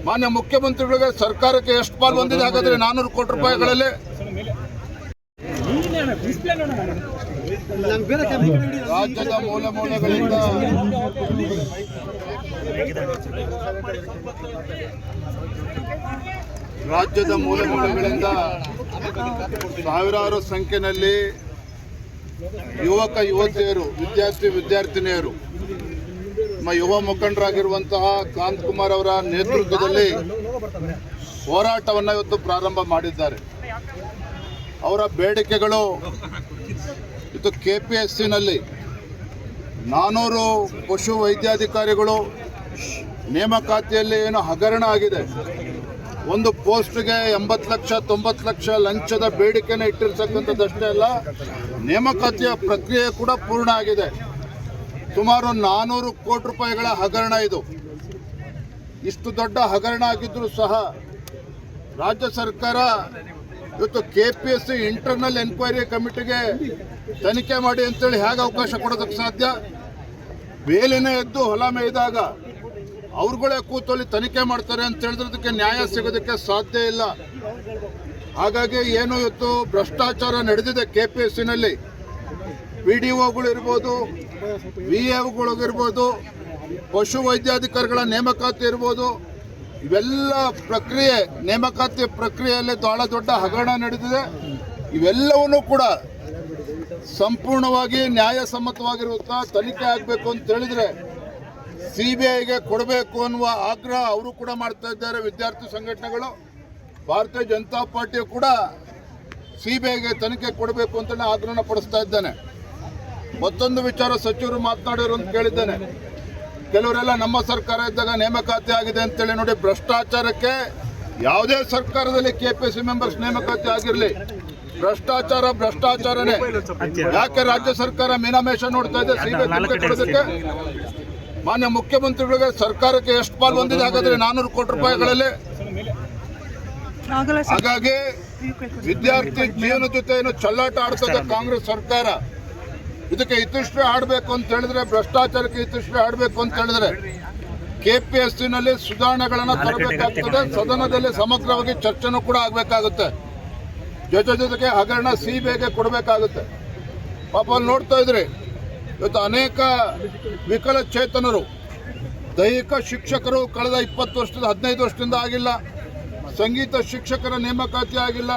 ಮಾನ್ಯ ಮುಖ್ಯಮಂತ್ರಿಗಳಿಗೆ ಸರ್ಕಾರಕ್ಕೆ ಎಷ್ಟು ಪಾಲು ಬಂದಿದೆ ಹಾಗಾದ್ರೆ 400 ಕೋಟಿ ರೂಪಾಯಿಗಳಲ್ಲಿ? ರಾಜ್ಯದ ಮೂಲೆ ಮೂಲೆಗಳಿಂದ ಸಾವಿರಾರು ಸಂಖ್ಯೆಯಲ್ಲಿ ಯುವಕ ಯುವತಿಯರು, ವಿದ್ಯಾರ್ಥಿನಿಯರು, ನಮ್ಮ ಯುವ ಮುಖಂಡರಾಗಿರುವಂತಹ ಕಾಂತಕುಮಾರ್ ಅವರ ನೇತೃತ್ವದಲ್ಲಿ ಹೋರಾಟವನ್ನು ಇವತ್ತು ಪ್ರಾರಂಭ ಮಾಡಿದ್ದಾರೆ. ಅವರ ಬೇಡಿಕೆಗಳು ಇದು KPSCನಲ್ಲಿ 400 ಪಶು ವೈದ್ಯಾಧಿಕಾರಿಗಳು ನೇಮಕಾತಿಯಲ್ಲಿ ಏನು ಹಗರಣ ಆಗಿದೆ, ಒಂದು ಪೋಸ್ಟ್ಗೆ 80 ಲಕ್ಷ 90 ಲಕ್ಷ ಲಂಚದ ಬೇಡಿಕೆನ ಇಟ್ಟಿರ್ತಕ್ಕಂಥದ್ದಷ್ಟೇ ಅಲ್ಲ, ನೇಮಕಾತಿಯ ಪ್ರಕ್ರಿಯೆ ಕೂಡ ಪೂರ್ಣ ಆಗಿದೆ. ಸುಮಾರು 400 ಕೋಟಿ ರೂಪಾಯಿಗಳ ಹಗರಣ ಇದು. ಇಷ್ಟು ದೊಡ್ಡ ಹಗರಣ ಆಗಿದ್ದರೂ ಸಹ ರಾಜ್ಯ ಸರ್ಕಾರ ಇವತ್ತು KPSC ಇಂಟರ್ನಲ್ ಎನ್ಕ್ವೈರಿ ಕಮಿಟಿಗೆ ತನಿಖೆ ಮಾಡಿ ಅಂತೇಳಿ ಹೇಗೆ ಅವಕಾಶ ಕೊಡೋದಕ್ಕೆ ಸಾಧ್ಯ? ಬೇಲಿನೇ ಎದ್ದು ಹೊಲ ಮೇಯ್ದಾಗ ಅವ್ರುಗಳೇ ಕೂತಲ್ಲಿ ತನಿಖೆ ಮಾಡ್ತಾರೆ ಅಂತ ಹೇಳಿದ್ರದಕ್ಕೆ ನ್ಯಾಯ ಸಿಗೋದಕ್ಕೆ ಸಾಧ್ಯ ಇಲ್ಲ. ಹಾಗಾಗಿ ಏನು ಇವತ್ತು ಭ್ರಷ್ಟಾಚಾರ ನಡೆದಿದೆ KPSCನಲ್ಲಿ, PDOಗಳಿರ್ಬೋದು, VAಗಳಿರ್ಬೋದು, ಪಶು ವೈದ್ಯಾಧಿಕಾರಿಗಳ ನೇಮಕಾತಿ ಇರ್ಬೋದು, ಇವೆಲ್ಲ ಪ್ರಕ್ರಿಯೆ, ನೇಮಕಾತಿ ಪ್ರಕ್ರಿಯೆಯಲ್ಲಿ ಬಹಳ ದೊಡ್ಡ ಹಗರಣ ನಡೆದಿದೆ. ಇವೆಲ್ಲವನ್ನೂ ಕೂಡ ಸಂಪೂರ್ಣವಾಗಿ ನ್ಯಾಯಸಮ್ಮತವಾಗಿರುತ್ತಾ ತನಿಖೆ ಆಗಬೇಕು ಅಂತ ಹೇಳಿದ್ರೆ CBIಗೆ ಕೊಡಬೇಕು ಅನ್ನುವ ಆಗ್ರಹ ಅವರು ಕೂಡ ಮಾಡ್ತಾ ಇದ್ದಾರೆ. ವಿದ್ಯಾರ್ಥಿ ಸಂಘಟನೆಗಳು, ಭಾರತೀಯ ಜನತಾ ಪಾರ್ಟಿಯು ಕೂಡ CBIಗೆ ತನಿಖೆ ಕೊಡಬೇಕು ಅಂತ ಆಗ್ರಹ ಪಡಿಸ್ತಾ ಇದ್ದಾನೆ. ಮತ್ತೊಂದು ವಿಚಾರ ಸಚಿವರು ಮಾತನಾಡಿದ್ರು ಅಂತ ಕೇಳಿದ್ದೇನೆ. ಕೆಲವರೆಲ್ಲ ನಮ್ಮ ಸರ್ಕಾರ ಇದ್ದಾಗ ನೇಮಕಾತಿ ಆಗಿದೆ ಅಂತೇಳಿ ನೋಡಿ, ಭ್ರಷ್ಟಾಚಾರಕ್ಕೆ ಯಾವುದೇ ಸರ್ಕಾರದಲ್ಲಿ KPSC ಮೆಂಬರ್ಸ್ ನೇಮಕಾತಿ ಆಗಿರಲಿ, ಭ್ರಷ್ಟಾಚಾರನೇ. ಯಾಕೆ ರಾಜ್ಯ ಸರ್ಕಾರ ಮೀನಾಮೇಷ ನೋಡ್ತಾ ಇದೆ CBI ತನಿಖೆ ಕೊಡೋದಕ್ಕೆ? ಮಾನ್ಯ ಮುಖ್ಯಮಂತ್ರಿಗಳಿಗೆ ಸರ್ಕಾರಕ್ಕೆ ಎಷ್ಟು ಪಾಲು ಬಂದಿದೆ ಹಾಗಾದ್ರೆ 400 ಕೋಟಿ ರೂಪಾಯಿಗಳಲ್ಲಿ? ಹಾಗಾಗಿ ವಿದ್ಯಾರ್ಥಿ ಜೀವನ ಜೊತೆ ಏನು ಚೆಲ್ಲಾಟ ಆಡ್ತದೆ ಕಾಂಗ್ರೆಸ್ ಸರ್ಕಾರ, ಇದಕ್ಕೆ ಇತಿಶ್ರೀ ಆಡಬೇಕು ಅಂತ ಹೇಳಿದ್ರೆ, ಭ್ರಷ್ಟಾಚಾರಕ್ಕೆ ಇತಿಶ್ರೀ ಆಡಬೇಕು ಅಂತ ಹೇಳಿದ್ರೆ KPSCನಲ್ಲಿ ಸುಧಾರಣೆಗಳನ್ನು ತರಬೇಕಾಗ್ತದೆ. ಸದನದಲ್ಲಿ ಸಮಗ್ರವಾಗಿ ಚರ್ಚೆನೂ ಕೂಡ ಆಗಬೇಕಾಗುತ್ತೆ. ಜೊತೆಗೆ ಹಗರಣ CBIಗೆ ಕೊಡಬೇಕಾಗುತ್ತೆ. ಪಾಪ ಅಲ್ಲಿ ನೋಡ್ತಾ ಇದ್ರಿ, ಇವತ್ತು ಅನೇಕ ವಿಕಲಚೇತನರು, ದೈಹಿಕ ಶಿಕ್ಷಕರು ಕಳೆದ 20 ವರ್ಷದಿಂದ 15 ವರ್ಷದಿಂದ ಆಗಿಲ್ಲ, ಸಂಗೀತ ಶಿಕ್ಷಕರ ನೇಮಕಾತಿ ಆಗಿಲ್ಲ,